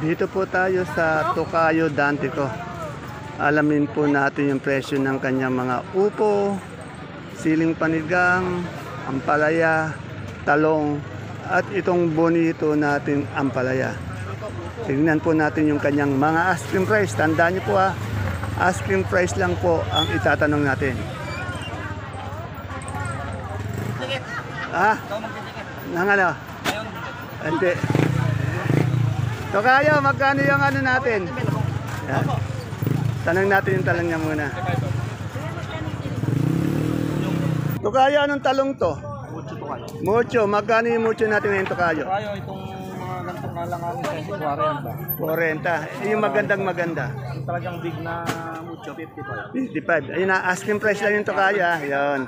Dito po tayo sa Tokayo Dantico. Alamin po natin yung presyo ng kanyang mga upo, siling panigang, ampalaya, talong, at itong bonito natin ampalaya. Tignan po natin yung kanyang mga asking price. Tandaan niyo po asking price lang po ang itatanong natin. Nang ano? Hindi. Tokayo, magkano yung ano natin? Yan. Tanong natin yung talong niya muna. Tokayo, anong talong to? Mucho to kayo. Mucho. Magkano yung mucho natin ngayon, Tokayo? Tayo itong mga gantong kalanganin kasi 40. 40. Yung maganda. Yung talagang big na mucho, 55. 55. Ayun na, asking price lang yung Tokayo. Yan.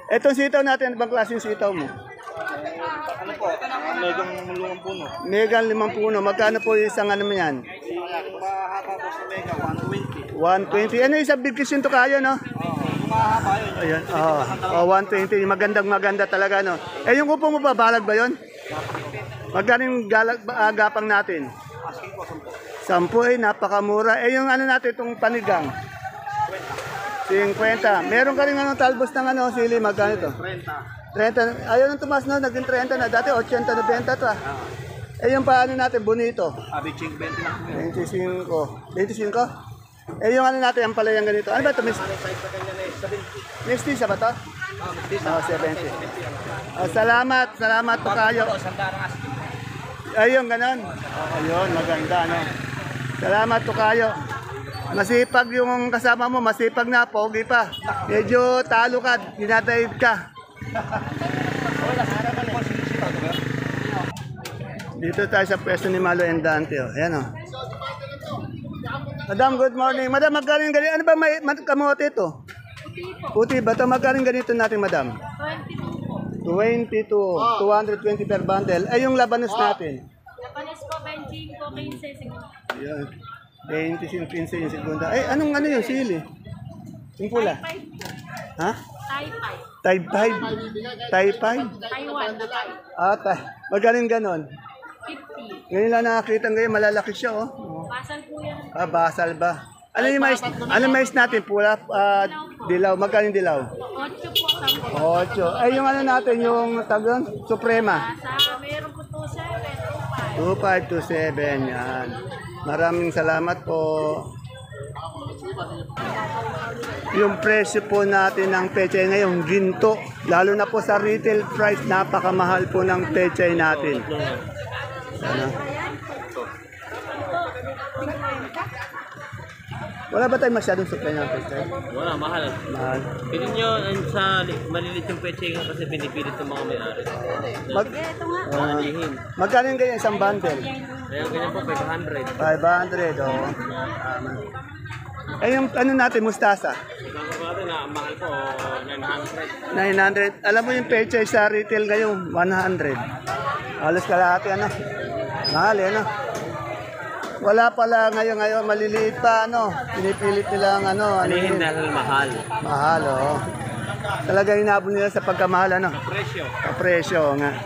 Etong sitaw natin, ibang klaseng sitaw mo? Ano po? Megang lumang puno. Mega 5 puno. Magkano po yung isang ano mo yan? Yung mahaba po sa mega, 120. 120. Ano yung big kiss yung Tokayo, no? Yung mahaba yun. Ayan. 120. Yung maganda talaga, no? Eh, yung upo mo ba? Balag ba yun? Magkano yung gapang natin? Asking po, 10. Napakamura. Eh, yung ano natin, itong panigang? 50. Meron ka rin talbos ng sili. Magkano ito? 30. Ayaw nang tumas na, naging 30 na. Dati 80 na 20 to Eh yung paano natin, bonito? Averaging 20 lang po. 25. 25? Eh yung ano natin, ang palayang ganito. Ano ba ito? Mistisa ba ito? 70. Salamat Tokayo. Ayun, ganon. Ayun, maganda, no? Salamat Tokayo. Masipag yung kasama mo, masipag na, pogi pa. Medyo talo ka, dinadaig ka. Dito tayo sa pwesto ni Malo and Dante. Ayan o. Madam, good morning. Madam, magkano yung ganito? Ano ba may kamote ito? Puti ba ito? Magkano yung ganito natin, madam? 22. 220 per bundle. Ay, yung labanos natin? Labanos po, 25, 15 siguro. Ayan. 25, 15 yung segunda. Ay, anong ano yung sili? Yung pula? Ha? Thai 5. Thai 5? Taiwan. Magaling ganon. 50. Ngayon lang nakakita ngayon, malalaki siya, oh. Basal po yan. Basal ba? Ano yung mais? Ano mais natin? Pula, dilaw. Magkano yung dilaw? 8 po, 10. 8. Ay, yung ano natin, yung tagon, Suprema. Meron po 27, 25 to 7, yan. Maraming salamat po. Yung presyo po natin ng pechay ngayon, ginto. Lalo na po sa retail price, napakamahal po ng pechay natin. Ano? Wala ba tayong masyadong supply ng pechay? Wala, mahal. Mahal. Pilit nyo sa malilit yung pechay kasi pinipilit ng mga may-ari. Magkano yung ganyan isang bundle? Kaya ganyan po, 500. 500, oh. Eh, yung ano natin, mustasa? Isang natin na mahal po, 900. 900. Alam mo yung pechay sa retail ngayon, 100. Alos kalahati, ano? Mahal, ano? Wala pala ngayon, maliliit pa, ano? Pinipilit nila ang ano. Anihin dahil mahal. Mahal, oo. Talaga hinabon nila sa pagkamahal, ano? Presyo. Presyo nga.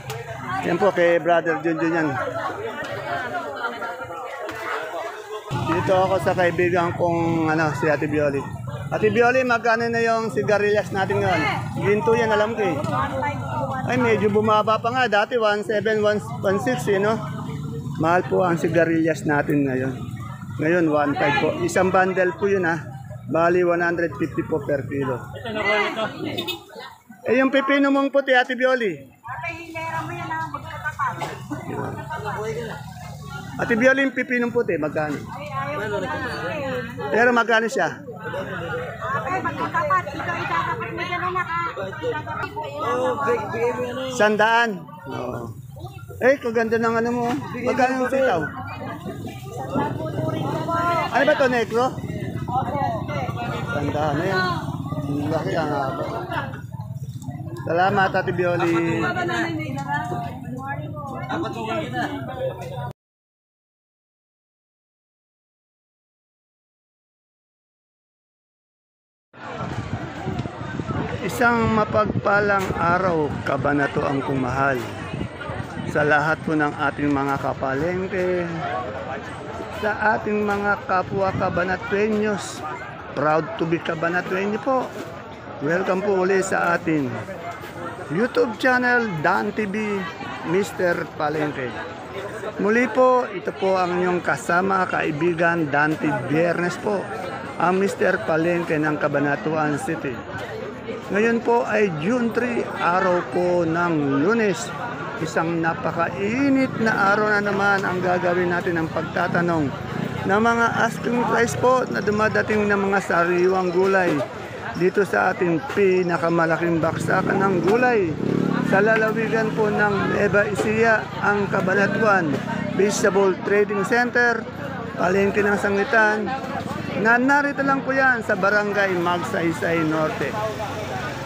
Yan po kay Brother Junjun yan. Dito ako sa kaibigan kong si Ate Bioli. Ate Bioli, magkano na yung sigarilyas natin ngayon? Ginto yan, alam ko eh. Ay, medyo bumaba pa nga. Dati 1.7, 1.6, no? Mahal po ang sigarilyas natin ngayon. Ngayon, 1.5 po. Isang bundle po yun, ha. Bali, 150 po per kilo. Eh, yung pipino mong puti, Ate Bioli. Ate Bioli, yung pipinong puti, magkano? Pero magkano siya? Sandaan. Oo. Eh, kaganda ng ano mo. Magkano yung sitaw? Ano ba ito, negro? Sandaan na yan. Laki ang haba. Salamat, Ate Bioli. Isang mapagpalang araw, kabanatuang kong mahal. sa lahat po ng ating mga kapalengke, sa ating mga kapwa Cabanatueños. Proud to be Cabanatueño po. Welcome po ulit sa ating YouTube channel, Dan TV, Mr. Palengke. Muli po, ito po ang inyong kasama, kaibigan, Dante Biernes po, ang Mr. Palengke ng Cabanatuan City. Ngayon po ay June 3, araw po ng Lunes. Isang napakainit na araw na naman ang gagawin natin ng pagtatanong ng mga asking price po na dumadating ng mga sariwang gulay dito sa ating pinakamalaking baksakan ng gulay sa lalawigan po ng Nueva Ecija, ang Cabanatuan Vegetable Trading Center, palengke ng sangitan, na narito lang po yan sa Barangay Magsaysay Norte.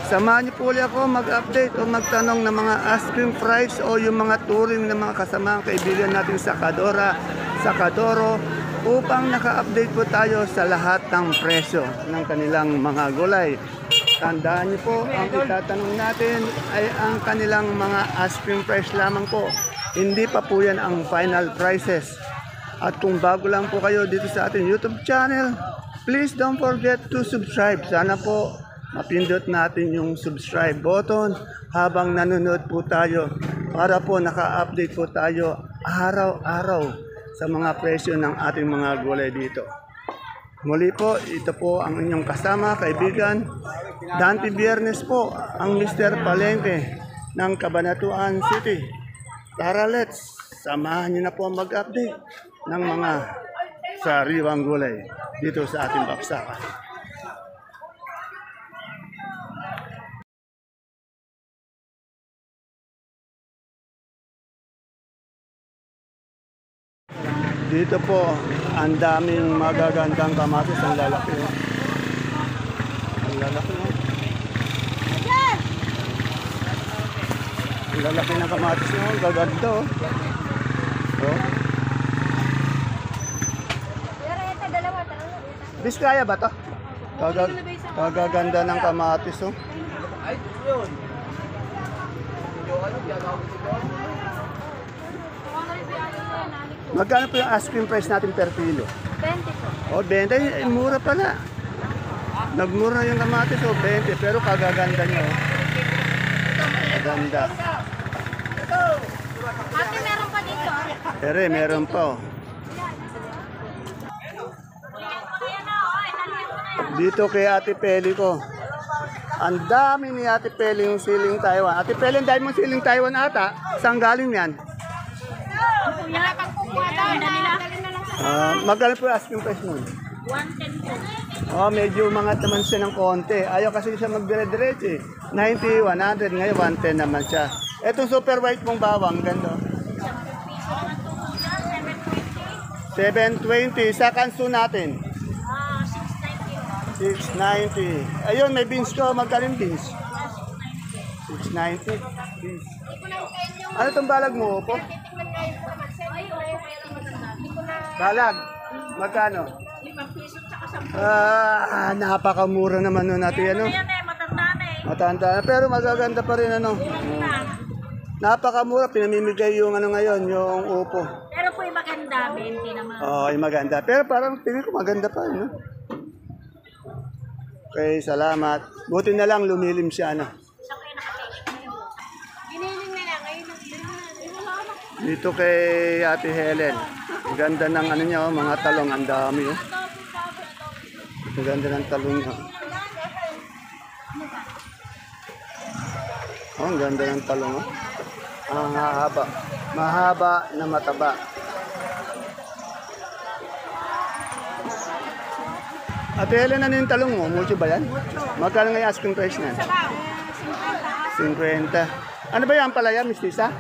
Samahan niyo po ulit ako mag-update o magtanong ng mga asking price o yung mga touring ng mga kasamaang kaibigan natin sa Kadora, sa Kadoro, upang naka-update po tayo sa lahat ng presyo ng kanilang mga gulay. Tandaan niyo po, ang itatanong natin ay ang kanilang mga asking price lamang po. Hindi pa po yan ang final prices. At kung bago lang po kayo dito sa ating YouTube channel, please don't forget to subscribe. Sana po mapindot natin yung subscribe button habang nanonood po tayo para po naka-update po tayo araw-araw sa mga presyo ng ating mga gulay dito. Muli po, ito po ang inyong kasama, kaibigan, Dante Biernes po, ang Mr. Palengke ng Cabanatuan City. Tara, let's samahan niyo na po mag-update ng mga sariwang gulay dito sa ating baksakan. Dito po, ang daming magagandang kamatis, ang lalaki. Ang lalaki. Ang lalaki ng kamatis mo, gaganda. Oh. Biskaya ba to? Kagaganda ng kamatis. Oh. Magkano po yung ice cream price natin per kilo? 20 po. O, 20. Ay, mura pala. Nagmura yung kamatis, o 20. Pero kagaganda niya, o. Maganda. Ate, meron pa dito. Pero meron pa, o. Dito kay Ate Peli ko. Ang dami ni Ate Peli yung siling Taiwan. Ate Peli, ang dami mong siling Taiwan ata. Saan galing yan? Kuya, pag kukuha daw, dali na lang. Magkano po yung asking price mo? 110 po. Oh, medyo umangat naman siya ng konti. Ayaw kasi siya magdire-diretso eh. 90, 100, ngayon 110 naman siya. Etong super white mong bawang, ganda. 720 sa kanso natin. 690. Ayun, may beans ko. Magkano yung beans? 690. Beans. Ano itong balag mo po? Balag. Magkano? 5 piso tsaka 10. Napakamura naman nun natin. Ano? Yan eh, matanda na eh. Matanda na. Pero magaganda pa rin ano. Napakamura. Pinamimigay yung ano ngayon, yung upo. Pero po yung maganda, 20 naman. Oo, yung maganda. Pero parang tingin ko maganda pa. No? Okay, salamat. Buti na lang lumilim siya. Ano? Saan kayo nakatake ngayon? Giniling na lang, ngayon lang. Dito kay Ate Helen. Ang ganda ng ano niya, oh, mga talong. Ang dami. Oh. Ang ganda ng talong niya. Oh, ang ganda ng talong. Oh. Ang haba. Mahaba na mataba. Ate Helen, ano yung talong mo? Mucho ba yan? Magkano nga yung asking price niyan? 50. Ano ba yan? Palaya, mistisa?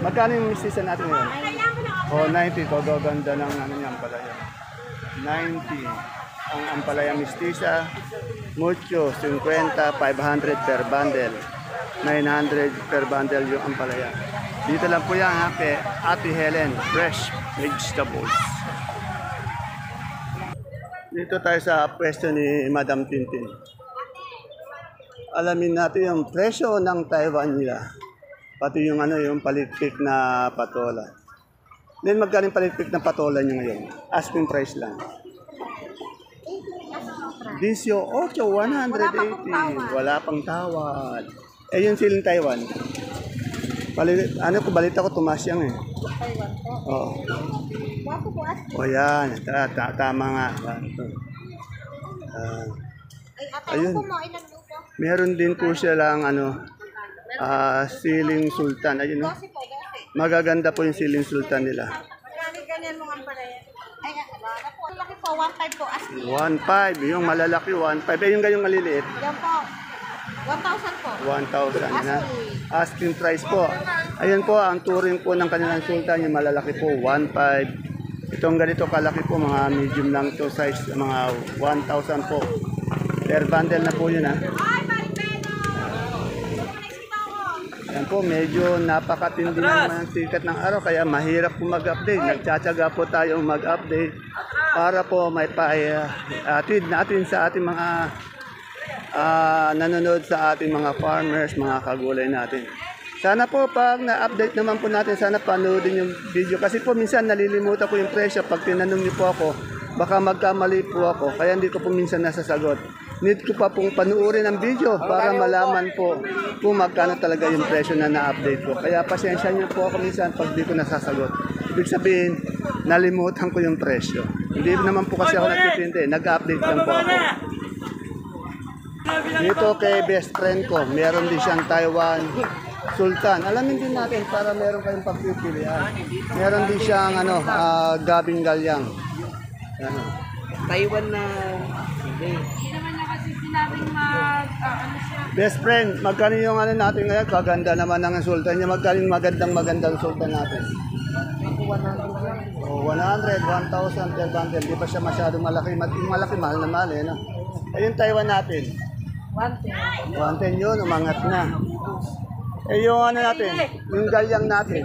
Magkano yung mistisa natin ngayon? Oh, 90. Kagaganda ng ano niya, ampalaya. 90. Ang ampalaya mistisa. Mucho, 50. 500 per bundle. 900 per bundle yung ampalaya. Dito lang po yan, ha, kay Ate Helen. Fresh vegetables. Dito tayo sa pwesto ni Madam Tintin. Alamin natin yung presyo ng Taiwan nila. Pati yung ano, yung palikpik na patola. Then magkano yung palikpik na patola nyo ngayon? Asking price lang. 18, 180. Wala pang tawad. Eh yung siling Taiwan. Balita ko tumas yan eh. Oo. O yan. Tama nga. Ayun. Meron din po siya lang siling sultan. Ayun. Magaganda po yung siling sultan nila. Ganyan mo ang pala yan. Ay, laki po, 1.5 po. 1.5. Yung malalaki, 1.5. Eh, yung ganyang maliliit. Yan po. 1,000 po. 1,000 na. Asking price po. Ayan po, ang turing po ng kanilang sultan, yung malalaki po, 1.5. Itong ganito kalaki po, mga medium lang to size, mga 1,000 po. Per bundle na po yun ha. Ayan po, medyo napakatindi naman ang sikat ng araw, kaya mahirap po mag-update. Nagtsatsaga po tayong mag-update para po may atid natin sa ating mga nanonood sa ating mga farmers, mga kagulay natin. Sana po pag na-update naman po natin, sana panoodin yung video. Kasi po minsan nalilimutan ko yung presyo. Pag tinanong niyo po ako, baka magkamali po ako. Kaya hindi ko po minsan nasasagot. Need ko pa pong panuorin ang video para malaman po kung magkano talaga yung presyo na na-update ko. Kaya pasensya niyo po ako minsan pag di ko nasasagot. Ibig sabihin, nalimutan ko yung presyo. Hindi naman po kasi ako nagtitindi. Nag-update lang po ako. Dito kay best friend ko, meron din siyang Taiwan Sultan. Alamin din natin para meron kayong pagpipilian. Meron din siyang gabing galyang. Taiwan na hindi. Best friend, magkano yung natin ngayon? Kaganda naman ng sultan niya. Magkano yung magandang sultan natin? 100, 1,000 per bundle. Di pa siya masyadong malaki. Yung malaki, mahal na mahal eh. No? Eh yung Taiwan natin? 110 yun, umangat na. Eh yung natin? Yung galyang natin?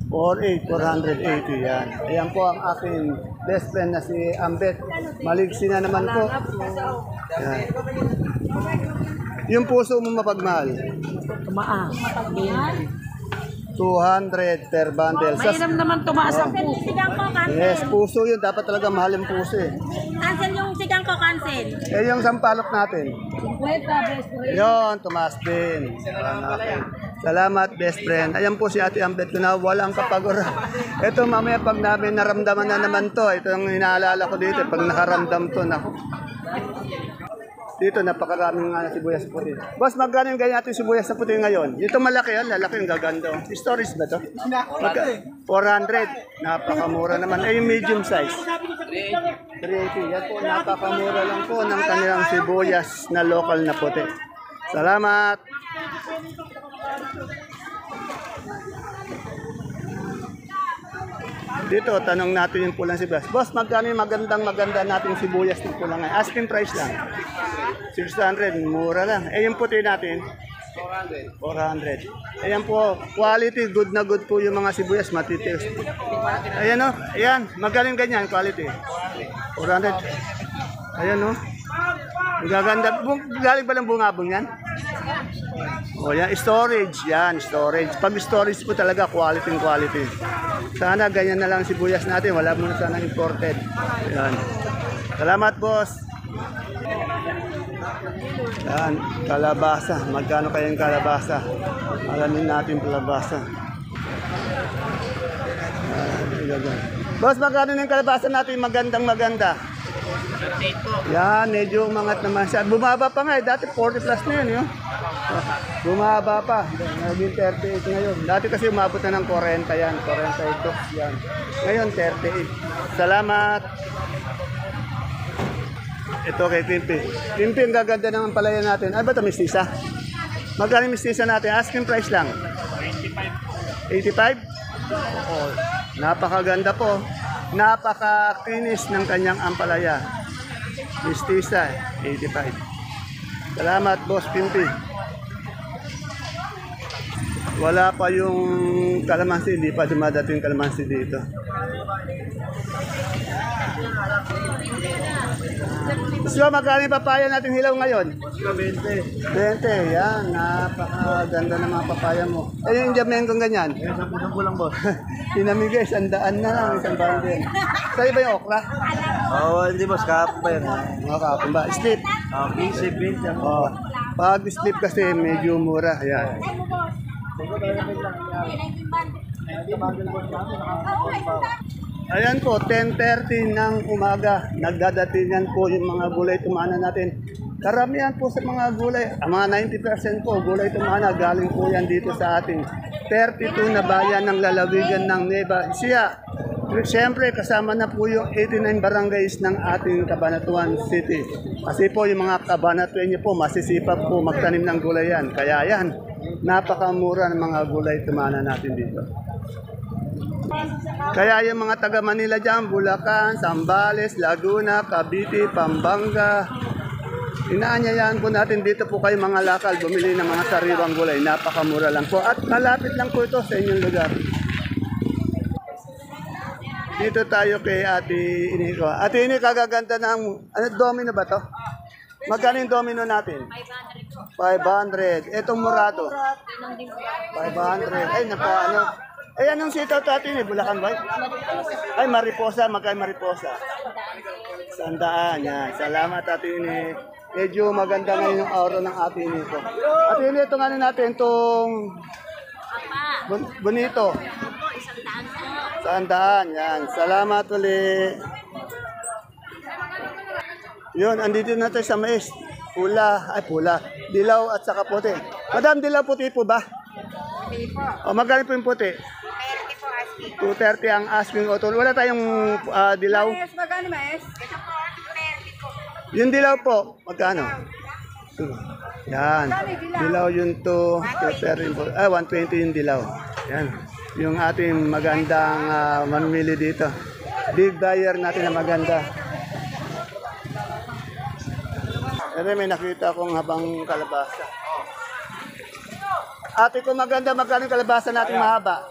480 yan. Ayan po ang aking best friend na si Ambet. Maligsi na naman po. Yan. Yung puso mo mapagmahal? Tumaas. 200 per bundle. Mainam naman tumaas ang puso. Sigang ko, cancel. Yes, puso yun. Dapat talaga mahal yung puso eh. Cancel yung sigang ko, cancel. Eh yung sampalok natin? 50, best friend. Yun, tumaas din. Okay. Salamat, best friend. Ayan po si Ate Ambet ko na walang kapagura. Ito mamaya pag namin naramdaman na naman to. Ito yung inaalala ko dito. Pag nakaramdam to, naku. Dito, napakaraming sibuyas puti. Boss, magkano yung ganyan natin sibuyas na puti ngayon? Ito malaki yan, lalaki yung gaganda. Storage ba to? 400. Napakamura naman. Eh, yung medium size? 380. Yan po, napakamura lang po ng kanilang sibuyas na local na puti. Salamat! Dito, tanong natin yung pulang sibuyas. Boss, magkano yung maganda nating sibuyas ng pulang ngayon? Asking price lang. 600, mura lang. Eh, yung puti natin? 400. Ayan po, quality, good na good po yung mga sibuyas, matitiis. Ayan o, ayan, magaling ganyan, quality. 400. Ayan o. Ang gaganda. Galing ba ng bungabong yan? O yan, storage. Yan, storage. Pag storage po talaga, quality. Sana ganyan na lang sibuyas natin. Wala muna sana imported. Yan. Salamat, boss. Yan, kalabasa. Magkano kayang kalabasa? Alamin natin kalabasa. Boss, magkano yung kalabasa natin maganda? Yan, medyo umangat naman siya. Bumaba pa nga eh. Dati 40 plus na yun. Bumaba pa. Naging 38 ngayon. Dati kasi umabot na ng 40 yan. 42 yan. Ngayon 38. Salamat. Ito kay Timpi. Timpi, ang gaganda ng palaya natin. Ay ba ito, mistisa? Magkano yung mistisa natin? Asking price lang. 85? Oo. Napakaganda po. Napaka-kinis ng kanyang ampalaya. Mistisa, 85. Salamat, Boss Timpi. Wala pa yung kalamansi, hindi pa dumadating kalamansi dito. So, magkano yung papaya natin hilaw ngayon? 20. 20, yan. Napakaganda ng mga papaya mo. Eh, yung Jamaican ganyan? 10 lang, boss. Pinamigay, 100 na lang, isang bundle. Sa'yo ba yung okra? Oo, hindi boss, kahapon pa yan. Mga kapon ba? Slip? Basic, basic. Oh. Pag slip kasi medyo mura. Ayan. Ayan po, 10:30 ng umaga. Nagdadatingan po yung mga gulay tumana natin. Karamihan po sa mga gulay, mga 90% po gulay tumana, galing po yan dito sa ating 32 na bayan ng lalawigan ng Nueva Ecija. Siyempre, kasama na po yung 89 barangays ng ating Cabanatuan City. Kasi po yung mga Cabanatuan po, masisipag po magtanim ng gulay yan. Kaya yan, napakamura ng mga gulay tumana natin dito. Kaya yung mga taga Manila dyan, Bulacan, Zambales, Laguna, Cavite, Pampanga, inaanyayahan po natin dito po kayo mga lakal, bumili ng mga sariwang gulay. Napakamura lang po at malapit lang po ito sa inyong lugar. Dito tayo kay Ate Iniko. Ate Iniko, kagaganda ng, domino ba to? Magkano yung domino natin? 500. Itong murado? 500. Ay, anong sitaw to atin eh? Bulacan ba? Ay, mariposa. Magkano mariposa? 100. Yan. Salamat Ate Iniko. Medyo maganda ngayon yung aura ng Ate Iniko. Ate Iniko, itong ano natin, itong bonito. 100. Yan. Salamat ulit. Yun, andito na tayo sa mais. Pula. Dilaw at saka puti. Madam, dilaw puti po ba? O, magkano po yung puti? 230 ang asking otol. Wala tayong dilaw? Yes, magkano mais? Yung dilaw po, magkano? Yan. Dilaw yun to. 120 yung dilaw. Yan. Yung ating magandang mamili dito. Big buyer natin na maganda. Pero may nakita akong habang kalabasa. Ate ko maganda, magkano yung kalabasa natin mahaba?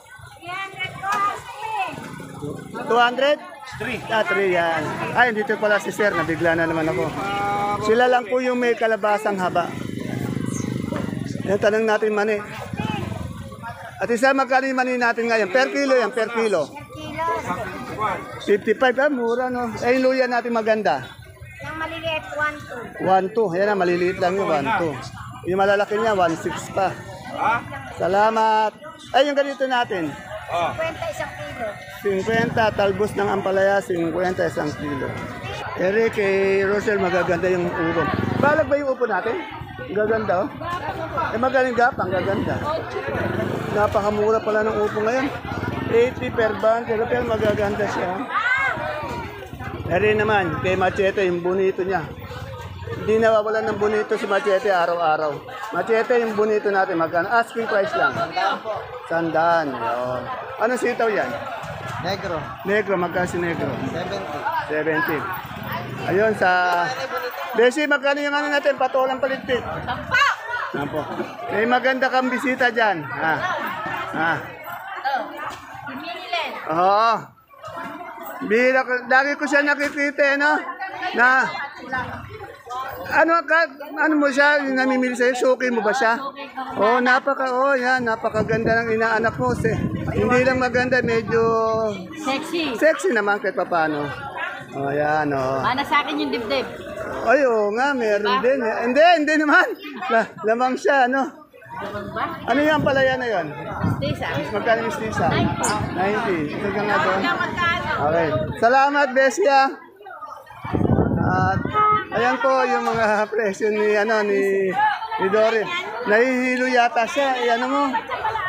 200? 3 yan. Ay, dito pala si Sir, nabigla na naman ako. Sila lang po yung may kalabasang haba. Yan, tanong natin mani. At isa, magkano yung mani natin ngayon? Per kilo yan, per kilo. 55, mura no. Eh, yung luya natin maganda. Yung maliliit, 1-2. 1-2, yan na, maliliit lang yung 1-2. Yung malalaki niya, 1-6 pa. Salamat. Ay, yung ganito natin. 50 isang kilo. 50, talbos ng ampalaya, 50 isang kilo. Eric, kay Rosel, magaganda yung upo. Balag ba yung upo natin? Gaganda, oh. Eh, magaling gapang, gaganda. Napakamura pala ng upo ngayon. 80 per bundle, pero magaganda siya. Eric naman, kay Machete, yung bonito niya. Hindi nawawalan ng bonito si Machete araw-araw. Machete, yung bonito natin, magkano? Asking price lang. 100. Yun. Anong sitaw yan? Negro, Negro, magkano si Negro? 70. 70. Ayun, sa... Besi, magkano yung ano natin? Patolang paligpit. 10. May maganda kang bisita dyan. Oo. Bila ko, lagi ko siya nakikita, no? Na... Ano mo siya, yung namimili sa'yo, suki mo ba siya? Yan, napakaganda ng inaanak mo. Hindi lang maganda, medyo... Sexy naman kahit paano. Yan, Mana sa akin yung dibdib. Ay, nga, meron din. Hindi naman. Lamang siya, ano? Ano yung palaya na yun? Stisa. Magkano yung stisa? 90. Ito ka nga doon. Okay. Salamat, Besia. At ayan po yung mga presyo ni Dory. Nahihilo yata siya. Ano mo?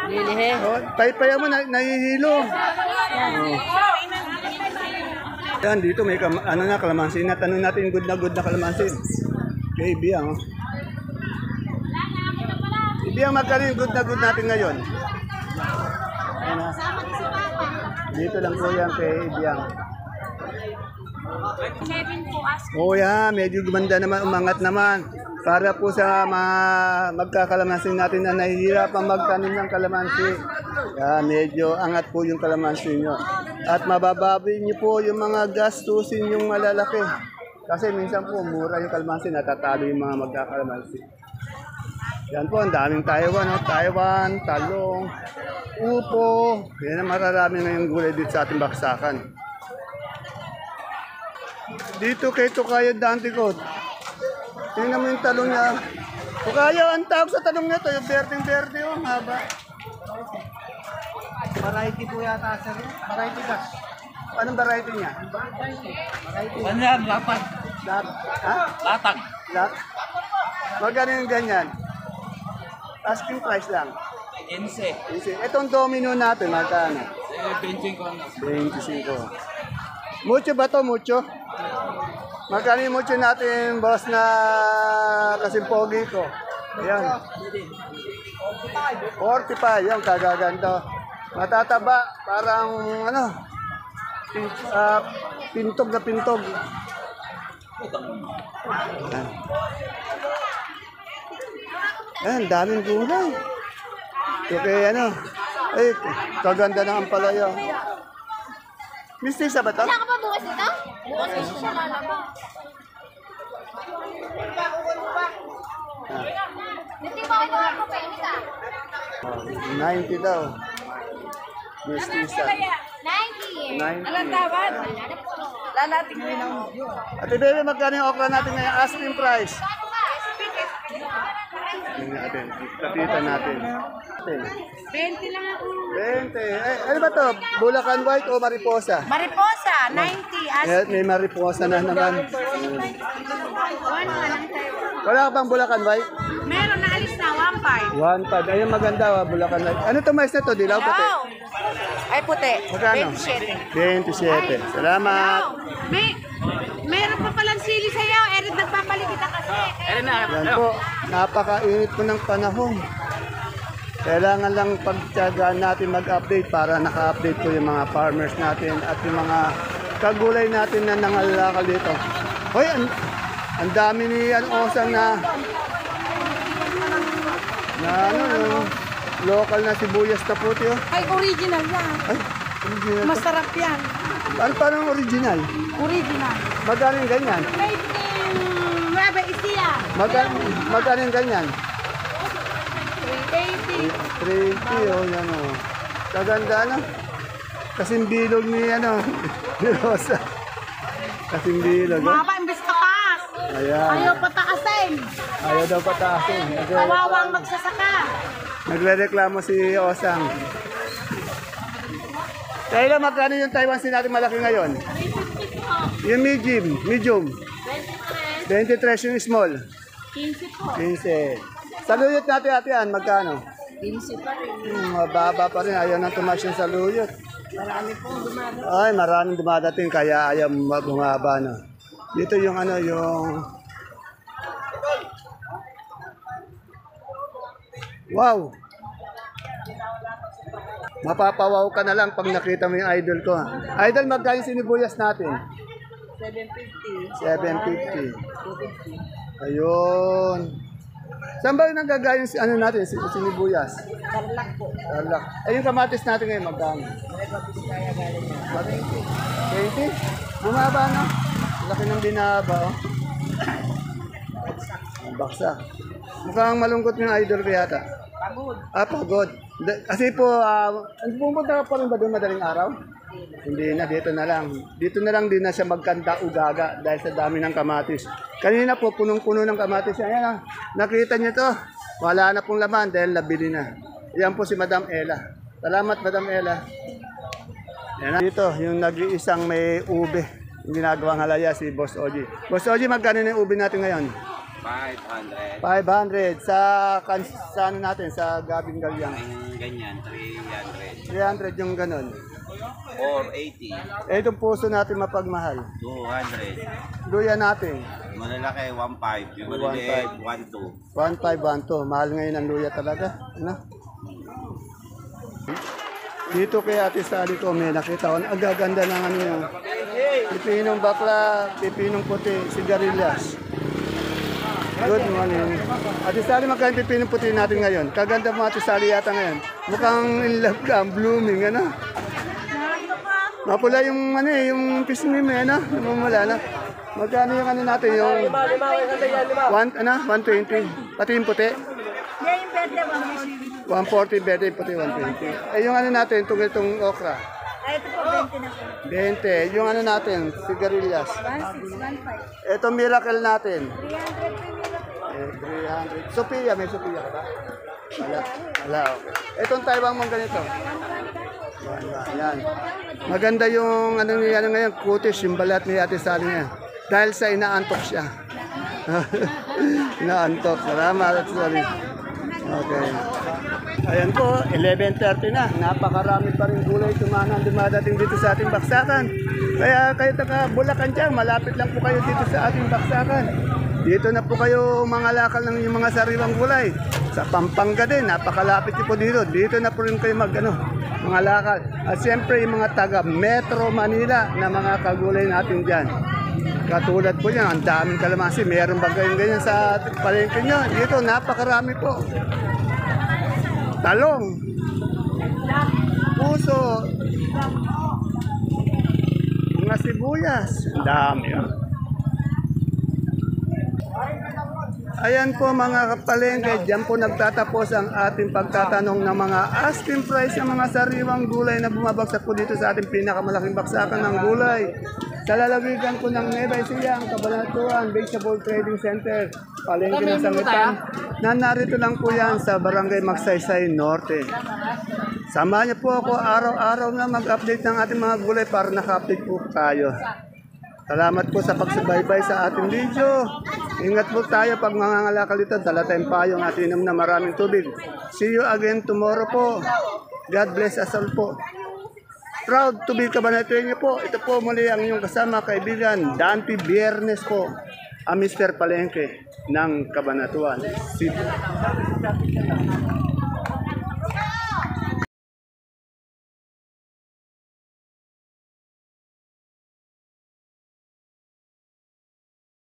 Lilihe. Paypaya mo nahihilo. Yan dito may kalamansi na tanong natin good na kalamansi. Kay Biyang. Biyang magkano yung good natin ngayon? Dito lang po yan kay Biyang. 7 po as. Yeah, medyo gumanda naman, umangat naman. Para po sa mga magkakalamansi natin na nahihirapang magtanim ng kalamansi. Medyo angat po yung kalamansi nyo. At mababawi nyo po yung mga gastusin yung malalaki. Kasi minsan po, mura yung kalamansi, natatalo yung mga magkakalamansi. Yan po, ang daming Taiwan, no? Taiwan, talong, upo. Yan ang mararami na yung gulay dito sa ating baksakan. Dito kay Tokayo Dante ko. Tingnan mo yung talong niya. Tokayo, ang tawag sa talong niya to, yung berdeng-berde, oh, haba. Variety po yata, sir. Variety gas. Anong variety niya? Ano yan? Lapat. Ha? Latag. Lat? Magkano yung ganyan? Asking price lang. 15. Easy. Itong domino natin, magkano? 25 na. 25. Mucho ba to? Mucho? Magkano yung mucho natin, boss, na kasing pogi ko? Ayan. 45. Yung kagaganda. Matataba. Parang, ano, pintog na pintog. Ayan, daming gulay. Okay, ano. Ay, kaganda ng ampalaya. Mistisa ba to? Wala ka pa bukas ito? Bukas kasi siya lalabas. Hindi pa ako nakapainit ah. 90 daw. Mistisa. 90. 90. Alang tawad? Lalating mo yun. Ate Bebe, magkano yung okra natin ngayon? Asking price. Tingnan natin. Kapitan natin. 20 lang ako. 20. Eh, ano ba to? Bulacan White o Mariposa? Mariposa, 90. Eh, may Mariposa na naman. One nga lang tayo. Wala ka bang Bulacan White? Meron na alis na, 1.5. 1.5. Ayun, maganda, Bulacan White. Ano to mais na to? Dilaw puti? Ay, puti. Magkano? 27. 27. Salamat. Meron pa palang sili sa'yo. Erin, nagpapalit kita kasi. Yan po, napakainit po ng panahon. Kailangan lang pagtyagaan natin mag-update para naka-update po yung mga farmers natin at yung mga kagulay natin na nangalakal dito. Hoy, ang dami ni Osang na ano, yung local na sibuyas na puti. Oh. Ay, original yan. Ay, original. Masarap yan. Ano parang original? Original. Magkano yung ganyan? Made in Nueva Ecija. Magkano yung ganyan? 380. 380, oh, yan oh. Kaganda, no? Kasing bilog ni, ano, ni Rosa. Kasing bilog, oh. Mama, imbis takas. Ayan. Ayaw patakasin. Ayaw daw pataasin. Kawawang magsasaka. Nagre-reklamo si Osang. Kaya magkano yung Taiwan sin natin malaki ngayon? Yung medium. 23 yung small. 15 po. 15. Saluyot natin ate, magkano? 15 pa rin. Mababa pa rin. Ayaw nang tumaas yung saluyot. Marami pong dumadating. Ay, maraming dumadating kaya ayaw bumaba na. Dito yung ano, yung... Wow! Mapapawaw ka na lang pag nakita mo yung idol ko. Idol, magkano yung sinibuyas natin? 750. 750. Ayun. Saan ba yung nanggagaling ano natin, sinibuyas? Tarlac po. Tarlac. Ay, yung kamatis natin ngayon, magkano? 20? Bumaba na. Laki ng binaba, oh. Ang baksa. Mukhang malungkot yung idol ko yata. Pagod. Pagod. Kasi po, pumunta ka pa rin ba doon madaling araw? Hindi na, dito na lang. Dito na lang din na siya magkanta ugaga dahil sa dami ng kamatis. Kanina po, punong-puno ng kamatis. Ayan na, nakita niyo to. Wala na pong laman dahil nabili na. Yan po si Madam Ella. Salamat, Madam Ella. Yan na. Dito, yung nag-iisang may ube. Yung ginagawang halaya si Boss Oji. Boss Oji, magkano na yung ube natin ngayon? 500. 500 sa ano natin sa Gabing Galyang. Ganyan, 300. 300 yung ganun. 480. Eh, itong puso natin mapagmahal. 200. Luya natin. Malalaki, 1.5. Yung maliliit, 1.2. 1,512. Mahal ngayon ang luya talaga. Ano? Dito kay Ate Sally ko may nakita ko. Ang gaganda ng ano yun. Pipinong bakla, pipinong puti, sigarilyas. Good morning. Ate Sally, magkano pipinong puti natin ngayon? Kaganda mo Ate Sally yata ngayon. Mukhang in love ka, blooming, ano? Mapula yung ano eh, yung pisngi mo, ano? Namumula na. Magkano yung ano natin, yung... One, ano? 120. Pati yung puti? Yan yung berde, 140, berde yung puti, 120. Eh, yung ano natin, itong okra? Ay, ito po, 20 na po. 20. Yung ano natin, sigarilyas. 16, 1.5. Ito miracle natin. 300 po yung 300. Sophia, may Sophia ka ba? Wala. Wala, okay. Itong Taiwan mong ganito. Yan. Maganda yung ano niya ngayon, kutis, yung balat ni Ate Sally niya. Dahil sa inaantok siya. Inaantok. Salamat, Ate Sally. Okay. Ayan po, 11:30 na. Napakarami pa rin gulay dumadating dito sa ating baksakan. Kaya kayo taga Bulacan dyan, malapit lang po kayo dito sa ating baksakan. Dito na po kayo mga lakal ng yung mga sariwang gulay. Sa Pampanga din, napakalapit po dito. Dito na po rin kayo mga lakal. At siyempre yung mga taga Metro Manila na mga kagulay natin dyan. Katulad po yan, ang daming kalamansi. Meron ba kayong ganyan sa palengke nyo? Dito, napakarami po. Talong, puso, mga sibuyas. Ang dami. Ayan po mga kapalengke, diyan po nagtatapos ang ating pagtatanong ng mga asking price ng mga sariwang gulay na bumabagsak po dito sa ating pinakamalaking baksakan ng gulay. Sa lalawigan po ng Nueva Ecija, ang Cabanatuan Vegetable Trading Center, palengke ng Sangitan, na narito lang po yan sa Barangay Magsaysay Norte. Samahan niyo po ako araw-araw na mag-update ng ating mga gulay para naka-update po tayo. Salamat po sa pagsubaybay sa ating video. Ingat po tayo pag mangangalakal dito. Dala tayong payong at inom na maraming tubig. See you again tomorrow po. God bless us all po. Proud to be Cabanatueño po. Ito po muli ang inyong kasama kaibigan, Dante Biernes po, ang Mr. Palengke ng Cabanatuan City.